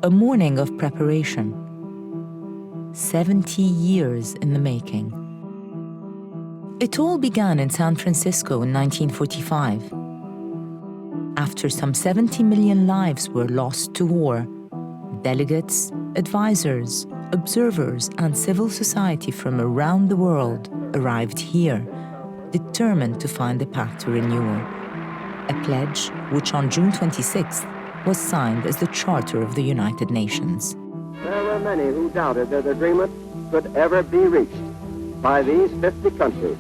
A morning of preparation. 70 years in the making. It all began in San Francisco in 1945. After some 70 million lives were lost to war, delegates, advisors, observers, and civil society from around the world arrived here, determined to find a path to renewal. A pledge which on June 26th was signed as the Charter of the United Nations. There were many who doubted that agreement could ever be reached by these 50 countries,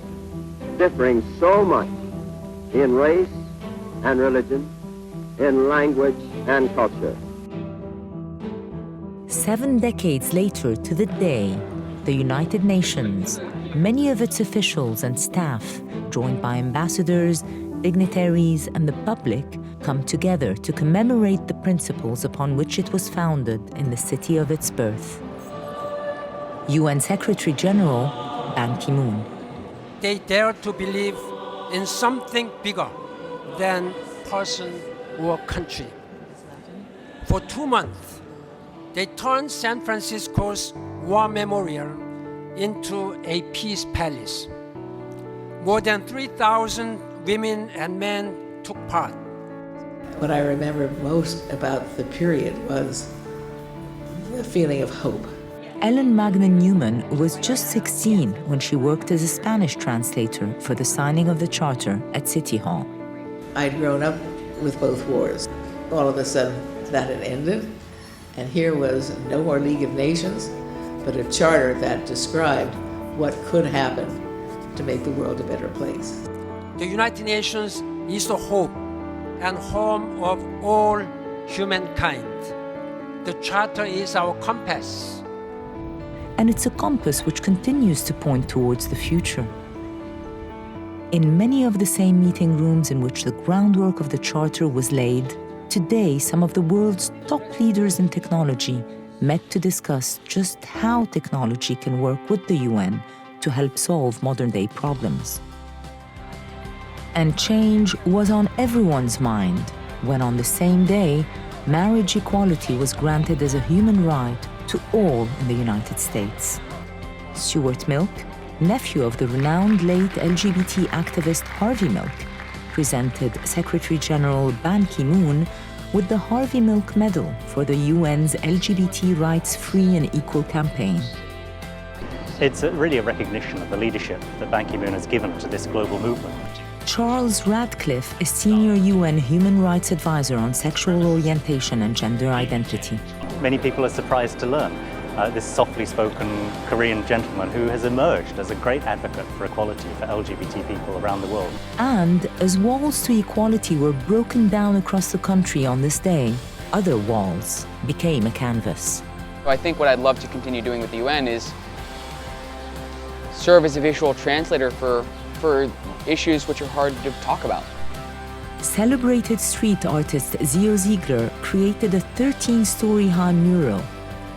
differing so much in race and religion, in language and culture. 7 decades later to the day, the United Nations, many of its officials and staff, joined by ambassadors, dignitaries, and the public, come together to commemorate the principles upon which it was founded in the city of its birth. UN Secretary General Ban Ki-moon. They dare to believe in something bigger than person or country. For 2 months, they turned San Francisco's war memorial into a peace palace. More than 3,000 women and men took part. What I remember most about the period was the feeling of hope. Ellen Magna Newman was just 16 when she worked as a Spanish translator for the signing of the Charter at City Hall. I'd grown up with both wars. All of a sudden, that had ended, and here was no more League of Nations, but a charter that described what could happen to make the world a better place. The United Nations is the hope and home of all humankind. The Charter is our compass. And it's a compass which continues to point towards the future. In many of the same meeting rooms in which the groundwork of the Charter was laid, today some of the world's top leaders in technology met to discuss just how technology can work with the UN to help solve modern-day problems. And change was on everyone's mind when on the same day, marriage equality was granted as a human right to all in the United States. Stuart Milk, nephew of the renowned late LGBT activist Harvey Milk, presented Secretary General Ban Ki-moon with the Harvey Milk Medal for the UN's LGBT Rights Free and Equal campaign. It's really a recognition of the leadership that Ban Ki-moon has given to this global movement. Charles Radcliffe, a senior UN human rights advisor on sexual orientation and gender identity. Many people are surprised to learn this softly spoken Korean gentleman who has emerged as a great advocate for equality for LGBT people around the world. And as walls to equality were broken down across the country on this day, other walls became a canvas. I think what I'd love to continue doing with the UN is serve as a visual translator for issues which are hard to talk about. Celebrated street artist Zio Ziegler created a 13-story high mural,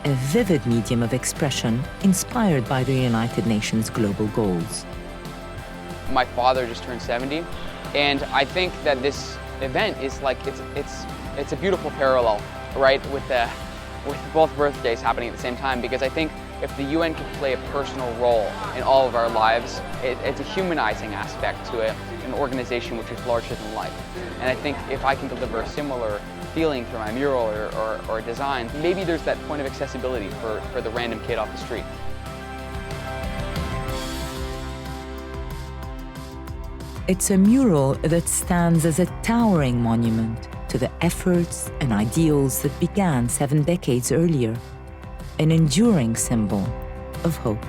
a vivid medium of expression inspired by the United Nations global goals. My father just turned 70, and I think that this event is like, it's a beautiful parallel, right, with both birthdays happening at the same time, because I think if the UN can play a personal role in all of our lives, it's a humanizing aspect to an organization which is larger than life. And I think if I can deliver a similar feeling through my mural or design, maybe there's that point of accessibility for the random kid off the street. It's a mural that stands as a towering monument to the efforts and ideals that began 7 decades earlier, an enduring symbol of hope.